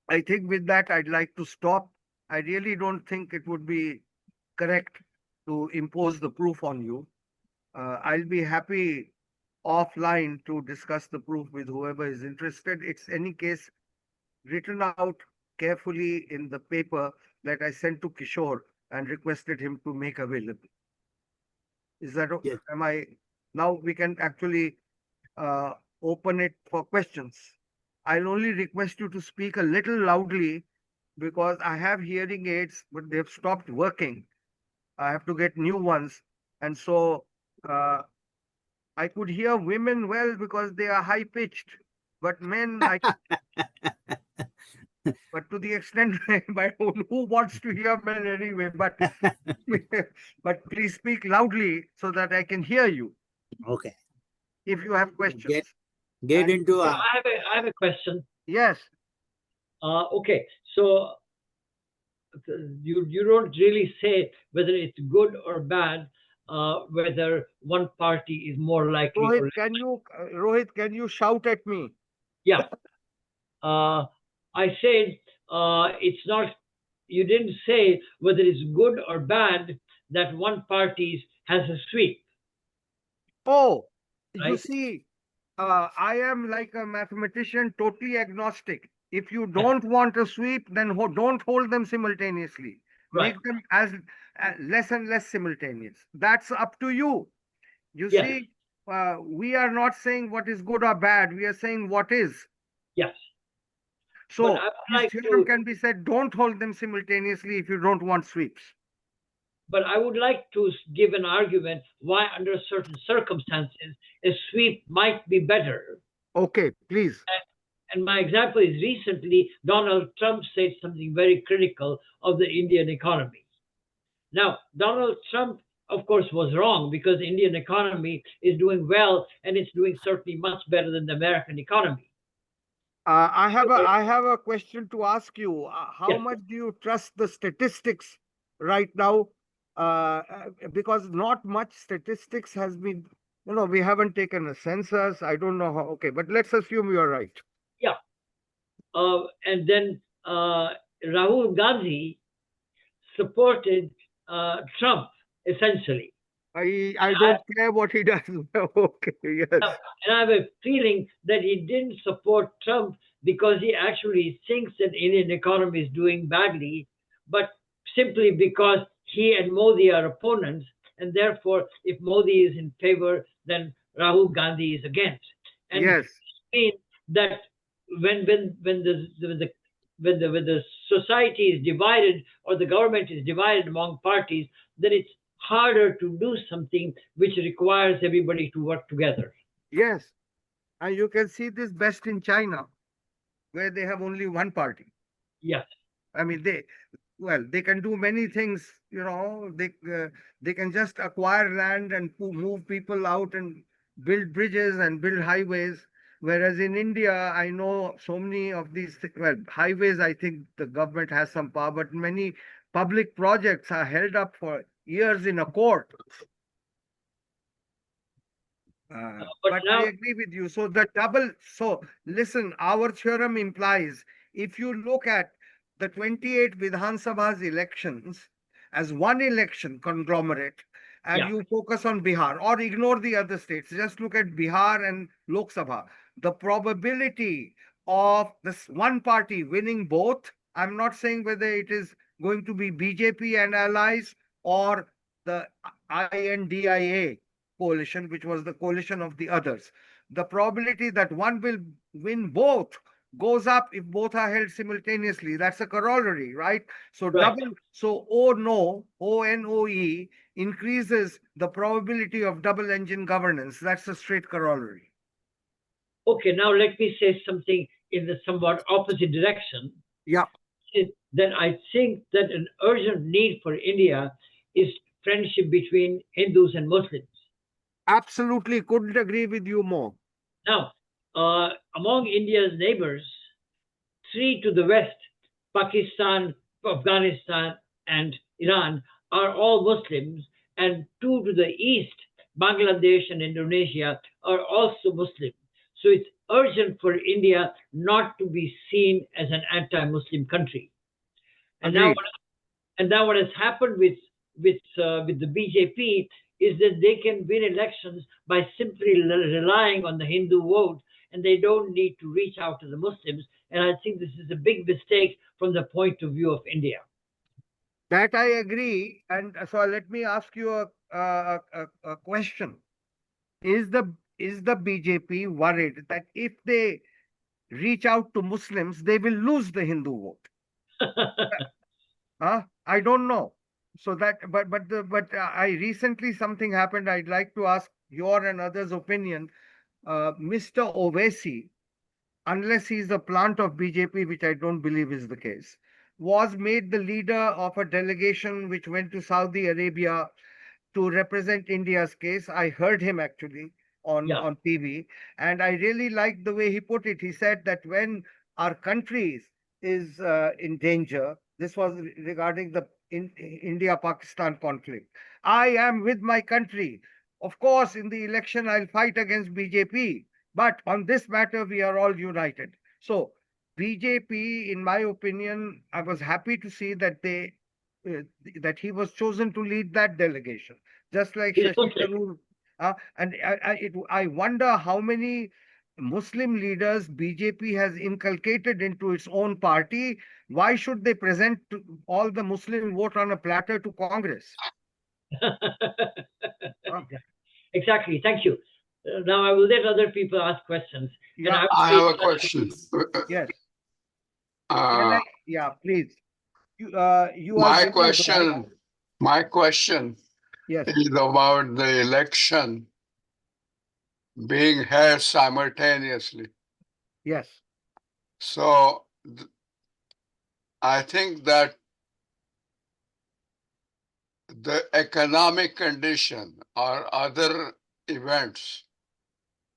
I think with that, I'd like to stop. I really don't think it would be correct to impose the proof on you. I'll be happy offline to discuss the proof with whoever is interested. It's any case written out carefully in the paper that I sent to Kishore and requested him to make available. Is that okay? Yes. Now we can actually open it for questions. I'll only request you to speak a little loudly because I have hearing aids, but they've stopped working. I have to get new ones. And so I could hear women well because they are high pitched, but men, but to the extent, by who wants to hear men anyway? But please speak loudly so that I can hear you Okay. if you have Get questions. get And into So a I have a question. yes, Okay, so you don't really say whether it's good or bad, whether one party is more likely or less. Rohit, can you shout at me? Yeah, I said it's not. You didn't say whether it's good or bad that one party has a sweep, Oh, you right? see, I am like a mathematician, totally agnostic. If you Yeah, don't want a sweep, then don't hold them simultaneously. right. Make them as less and less simultaneous. That's up to you. You Yes, see, we are not saying what is good or bad. We are saying what is. yes. But So I would this like theorem to. can be said, don't hold them simultaneously if you don't want sweeps. But I would like to give an argument why, under certain circumstances, a sweep might be better. Okay, please. And my example is recently Donald Trump said something very critical of the Indian economy. Now, Donald Trump, of course, was wrong because the Indian economy is doing well and it's doing certainly much better than the American economy. I have a question to ask you. How Yes, much do you trust the statistics right now? Because not much statistics has been, we haven't taken a census. I don't know how. Okay, but let's assume you're right. yeah. And then Rahul Gandhi supported Trump, essentially. I don't care what he does. Okay, yes, And I have a feeling that he didn't support Trump because he actually thinks that Indian economy is doing badly, but simply because he and Modi are opponents, and therefore, if Modi is in favor, then Rahul Gandhi is against. And yes, I mean that when the society is divided or the government is divided among parties, then it's harder to do something which requires everybody to work together. yes. And you can see this best in China, where they have only one party. Yes, I mean, they can do many things. They can just acquire land and move people out and build bridges and build highways. Whereas in India, I know so many of these well, highways, I think the government has some power, but many public projects are held up for years in a court. but But I now, agree with you. So listen, our theorem implies if you look at the 28 Vidhan Sabha's elections as one election conglomerate and yeah, you focus on Bihar or ignore the other states, just look at Bihar and Lok Sabha, the probability of this one party winning both, I'm not saying whether it is going to be BJP and allies or the INDIA coalition, which was the coalition of the others. The probability that one will win both goes up if both are held simultaneously. That's a corollary, right? right. O N O E, increases the probability of double engine governance. That's a straight corollary. Okay, now let me say something in the somewhat opposite direction. Yeah, Then I think that an urgent need for India is friendship between Hindus and Muslims. absolutely. Couldn't agree with you more. Now, among India's neighbors, three to the west, Pakistan, Afghanistan, and Iran, are all Muslims, and two to the east, Bangladesh and Indonesia, are also Muslim. So it's urgent for India not to be seen as an anti-Muslim country. And now, Agreed. what, and now what has happened with the BJP is that they can win elections by simply relying on the Hindu vote, and they don't need to reach out to the Muslims. And I think this is a big mistake from the point of view of India. That I agree. And so let me ask you a question. Is the BJP worried that if they reach out to Muslims, they will lose the Hindu vote? I don't know. So that, but I recently something happened. I'd like to ask your and others' opinion, Mr. Owaisi, unless he's a plant of BJP, which I don't believe is the case, was made the leader of a delegation which went to Saudi Arabia to represent India's case. I heard him actually Yeah. on TV, and I really liked the way he put it. He said that when our country is in danger, this was regarding the India-Pakistan conflict. I am with my country. Of course, in the election, I'll fight against BJP, but on this matter, we are all united. So BJP, in my opinion, I was happy to see that uh, that he was chosen to lead that delegation, just like Shashi Okay. Tharoor. And I wonder how many Muslim leaders BJP has inculcated into its own party. Why should they present all the Muslim vote on a platter to Congress? Uh, Exactly. Thank you. Now I will let other people ask questions. And yeah, I will I say, have a question. yes. Can Uh, I? Yeah, please. You are my winners, right? question Yes, is about the election being held simultaneously. yes. So I think that the economic condition or other events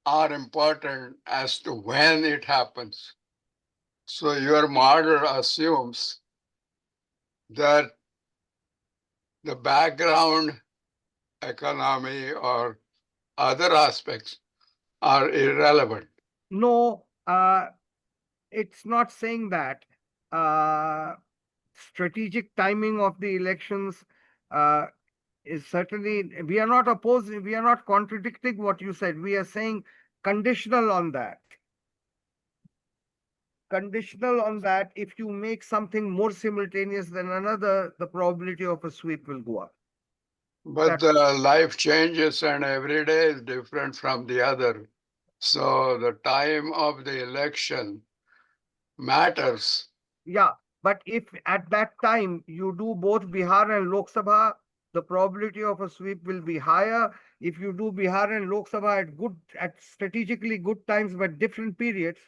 are important as to when it happens. So your model assumes that the background economy or other aspects are irrelevant. No, it's not saying that. Uh, Strategic timing of the elections uh, is certainly, we are not opposed, we are not contradicting what you said. We are saying conditional on that. Conditional on that, if you make something more simultaneous than another, the probability of a sweep will go up. But That's the life changes and every day is different from the other. So the time of the election matters. Yeah, but if at that time you do both Bihar and Lok Sabha, the probability of a sweep will be higher. If you do Bihar and Lok Sabha at strategically good times but different periods,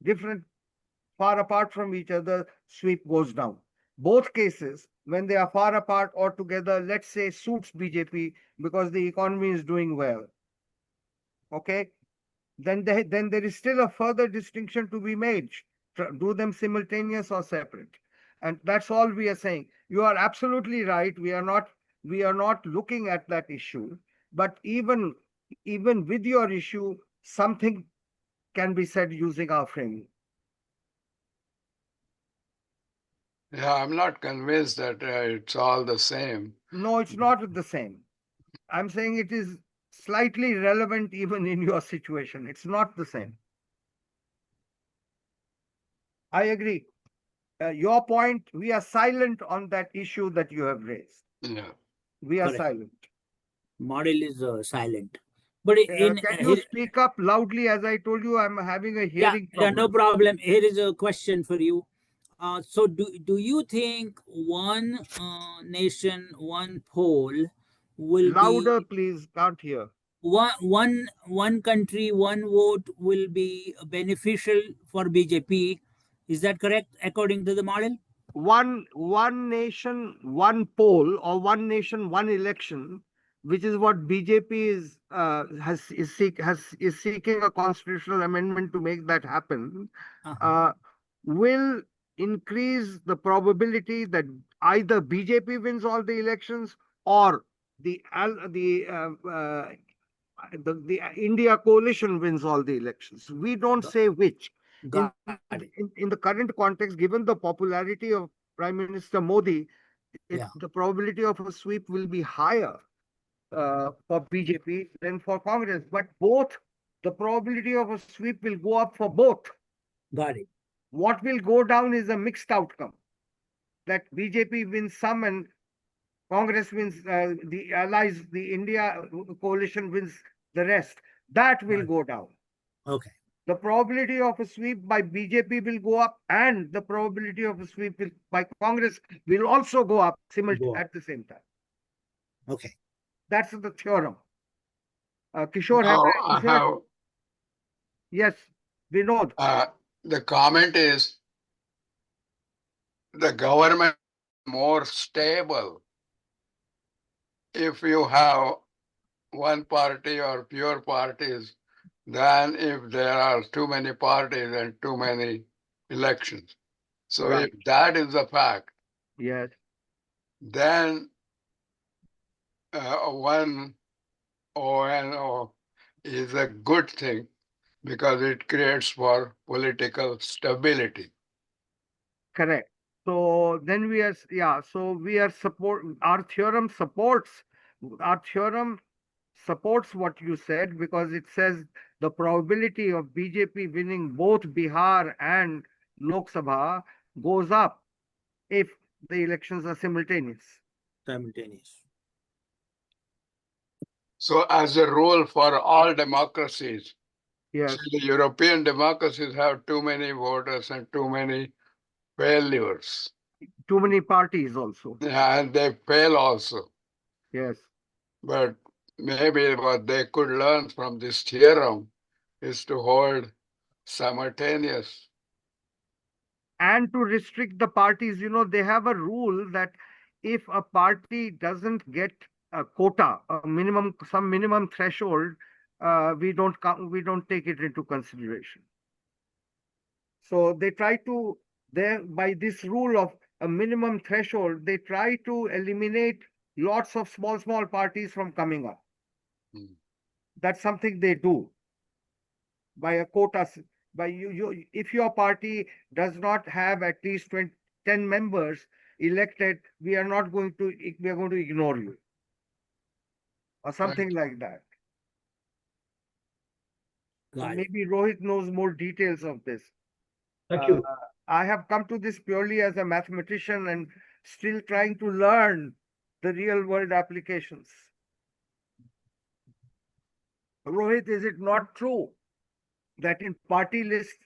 different far apart from each other, sweep goes down. Both cases, when they are far apart or together, let's say suits BJP because the economy is doing well. Okay, then there is still a further distinction to be made. Do them simultaneous or separate. And that's all we are saying. You are absolutely right. We are not looking at that issue. But even with your issue, something can be said using our framing. Yeah, I'm not convinced that it's all the same. No, it's not the same. I'm saying it is slightly relevant even in your situation. It's not the same. I agree. Your point, we are silent on that issue that you have raised. Yeah. We are Correct. silent. Model is silent. But in Can you speak up loudly? As I told you, I'm having a yeah, hearing yeah, no problem. problem. Here is a question for you. So do you think one nation, one poll will Louder, be please. Can't hear. one country, one vote will be beneficial for BJP? Is that correct according to the model? One nation, one poll, or one nation, one election, which is what BJP is seeking a constitutional amendment to make that happen, Uh-huh. uh, will increase the probability that either BJP wins all the elections or the India coalition wins all the elections. We don't say which. In, Got it. in the current context, given the popularity of Prime Minister Modi, Yeah, the probability of a sweep will be higher for BJP than for Congress. But the probability of a sweep will go up for both. got it. What will go down is a mixed outcome that BJP wins some and Congress wins, the allies, the India coalition wins the rest. That will Got it. go down. Okay. The probability of a sweep by BJP will go up, and the probability of a sweep by Congress will also go up Go on. at the same time. Okay. That's the theorem. Kishore, have Now I I answered? have Yes, Vinod. the comment is the government more stable if you have one party or pure parties than if there are too many parties and too many elections. So Right. if that is the fact, Yes. then one ONO is a good thing because it creates for political stability. Correct. So then we are, yeah, so we are our theorem supports, what you said, because it says the probability of BJP winning both Bihar and Lok Sabha goes up if the elections are simultaneous. Simultaneous. So as a rule for all democracies, Yes. see, the European democracies have too many voters and too many failures. Too many parties also. And they fail also. Yes. But maybe what they could learn from this theorem is to hold simultaneous. And to restrict the parties, they have a rule that if a party doesn't get a quota, some minimum threshold, we don't take it into consideration. So they try to, by this rule of a minimum threshold, they try to eliminate lots of small parties from coming up. That's something they do by a quota. By if your party does not have at least 10 members elected, we are going to ignore you, or something like that. So maybe Rohit knows more details of this. Thank you. I have come to this purely as a mathematician and still trying to learn the real world applications. Rohit, is it not true that in party list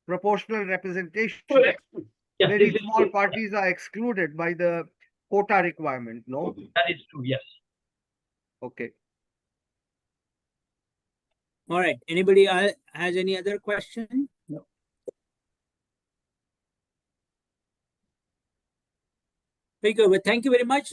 proportional representation, Yes, very small parties are excluded by the quota requirement? No? That is true, yes. Okay. All right. Anybody has any other question? No. Very good. Well, thank you very much.